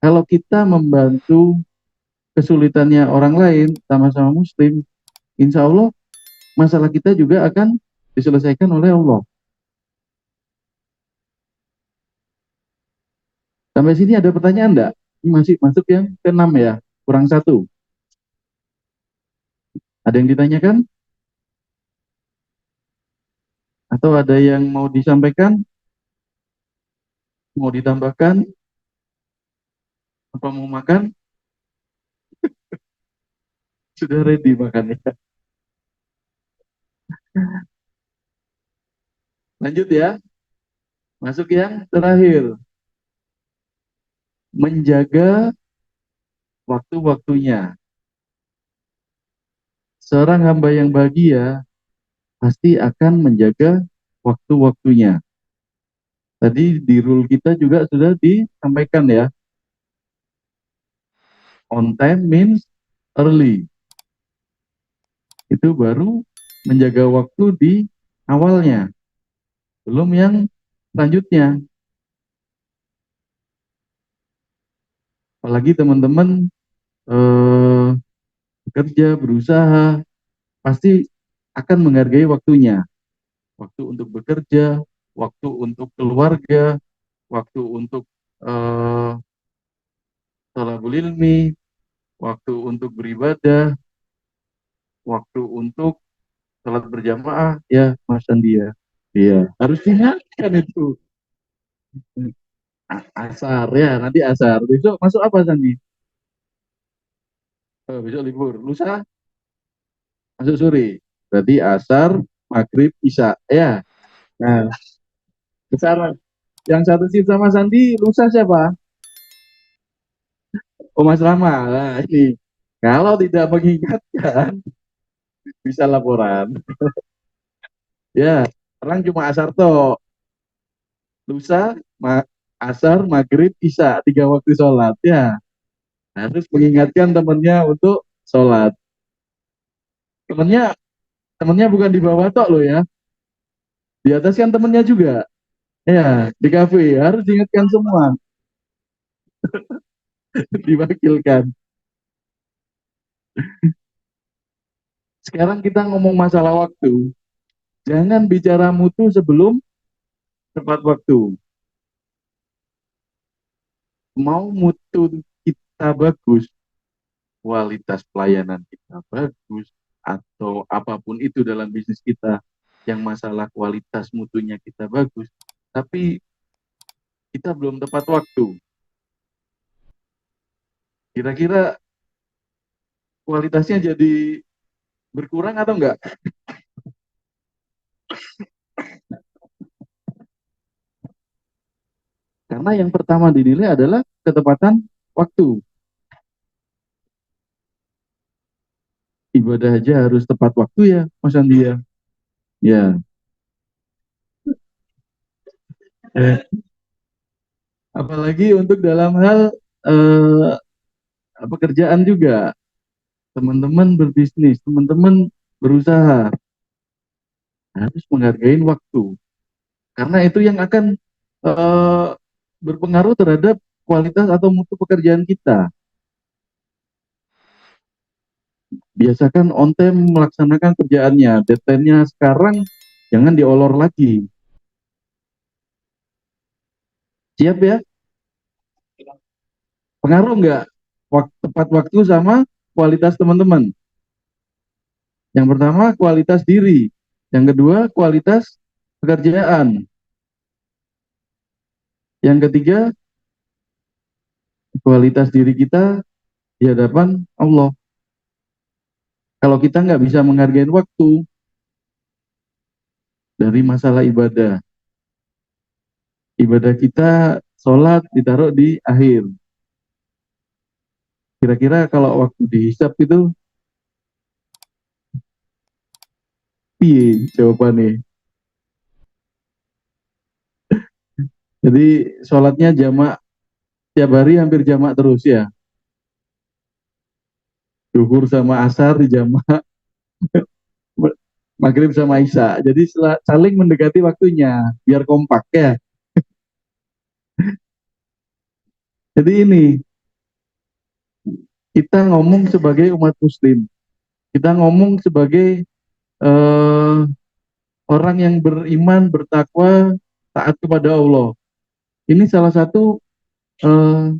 kalau kita membantu kesulitannya orang lain sama-sama muslim, insya Allah masalah kita juga akan diselesaikan oleh Allah. Sampai sini ada pertanyaan enggak? Ini masih masuk yang ke-6 ya, kurang satu. Ada yang ditanyakan? Atau ada yang mau disampaikan? Mau ditambahkan? Apa mau makan? Sudah ready makannya. Lanjut ya. Masuk yang terakhir. Menjaga waktu-waktunya. seorang hamba yang bahagia pasti akan menjaga waktu-waktunya. Tadi di rule kita juga sudah disampaikan ya, on time means early. Itu baru menjaga waktu di awalnya, belum yang selanjutnya. Apalagi teman-teman eh, bekerja, berusaha, pasti akan menghargai waktunya. Waktu untuk bekerja, waktu untuk keluarga, waktu untuk eh, thalabul ilmi, waktu untuk beribadah, waktu untuk sholat berjamaah, ya Mas Andi ya. Iya, harus diingatkan itu. Asar ya, nanti asar. Besok masuk apa Sandi? Besok libur. Lusa masuk sore. Berarti asar, maghrib, isya. Ya. Nah, besar. Yang satu shift sama Sandi, lusa siapa? Oh Mas Rama. Nah, ini. Kalau tidak mengingatkan, bisa laporan. Ya, orang cuma asar toh. Lusa, asar, maghrib, isya. 3 waktu sholat. Ya, harus mengingatkan temannya untuk sholat. Temannya temennya bukan di bawah tok loh ya, di atas kan temennya juga ya, di kafe harus diingatkan semua. Diwakilkan. Sekarang kita ngomong masalah waktu, jangan bicara mutu sebelum tepat waktu. Mau mutu kita bagus, kualitas pelayanan kita bagus, atau apapun itu dalam bisnis kita yang masalah kualitas mutunya kita bagus, tapi kita belum tepat waktu, kira-kira kualitasnya jadi berkurang atau enggak? Karena yang pertama dinilai adalah ketepatan waktu. Ibadah aja harus tepat waktu ya, Mas Andi ya. Ya. Eh, Apalagi untuk dalam hal eh, pekerjaan juga. Teman-teman berbisnis, teman-teman berusaha harus menghargai waktu. Karena itu yang akan eh, berpengaruh terhadap kualitas atau mutu pekerjaan kita. Biasakan on time melaksanakan kerjaannya, deadline-nya sekarang jangan diolor lagi. Siap ya? Pengaruh nggak tepat waktu sama kualitas teman-teman? Yang pertama kualitas diri, yang kedua kualitas pekerjaan, yang ketiga kualitas diri kita di hadapan Allah. Kalau kita nggak bisa menghargai waktu dari masalah ibadah, ibadah kita sholat ditaruh di akhir. Kira-kira kalau waktu dihisap itu, piye jawabannya? Jadi sholatnya jamak tiap hari hampir jamak terus ya. Duhur sama asar di jamak, maghrib sama isya. Jadi saling mendekati waktunya biar kompak ya. Jadi ini kita ngomong sebagai umat muslim, kita ngomong sebagai eh, orang yang beriman, bertakwa, taat kepada Allah. Ini salah satu eh,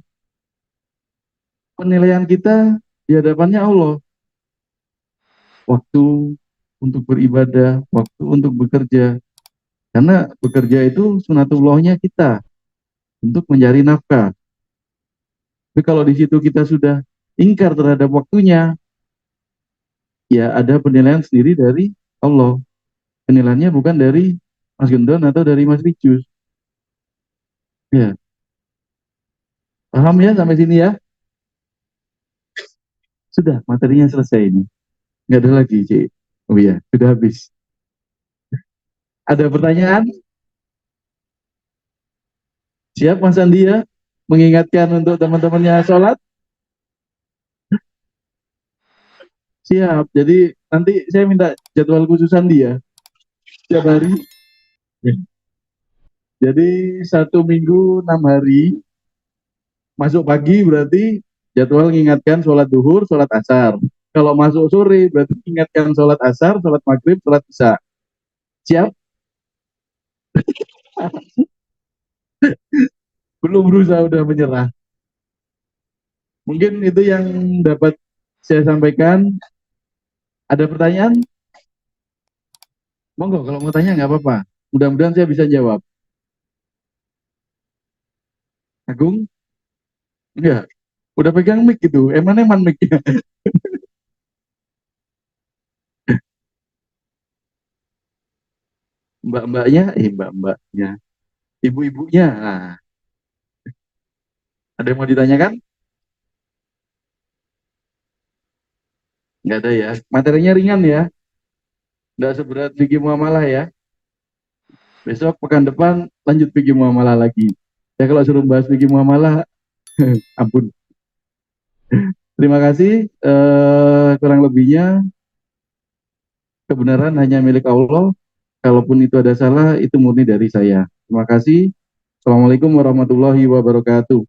penilaian kita di hadapannya Allah. Waktu untuk beribadah, waktu untuk bekerja. Karena bekerja itu sunatullahnya kita untuk mencari nafkah. Tapi kalau di situ kita sudah ingkar terhadap waktunya, ya ada penilaian sendiri dari Allah. Penilaiannya bukan dari Mas Gendon atau dari Mas Ricus. Ya, paham ya sampai sini ya? Sudah, materinya selesai ini. Nggak ada lagi, Cik. Oh iya, sudah habis. Ada pertanyaan? Siap, Mas Andi ya? Mengingatkan untuk teman-temannya sholat? Siap. Jadi nanti saya minta jadwal khusus Andi ya. Setiap hari. Jadi 1 minggu 6 hari. Masuk pagi berarti jadwal mengingatkan sholat duhur, sholat asar. Kalau masuk sore berarti ingatkan sholat asar, sholat maghrib, sholat isya. Siap? Belum berusaha udah menyerah. Mungkin itu yang dapat saya sampaikan. Ada pertanyaan? Monggo kalau mau tanya nggak apa-apa. Mudah-mudahan saya bisa jawab. Agung? Enggak. Udah pegang mic gitu. Eman-eman mic-nya. Mbak-mbaknya, mbak-mbaknya. Ibu-ibunya. Nah, ada yang mau ditanyakan? Nggak ada ya. Materinya ringan ya. Nggak seberat fikih muamalah ya. Besok pekan depan lanjut fikih muamalah lagi. Ya kalau suruh bahas fikih muamalah, ampun. Terima kasih. Kurang lebihnya kebenaran hanya milik Allah. Kalaupun itu ada salah, itu murni dari saya. Terima kasih. Assalamualaikum warahmatullahi wabarakatuh.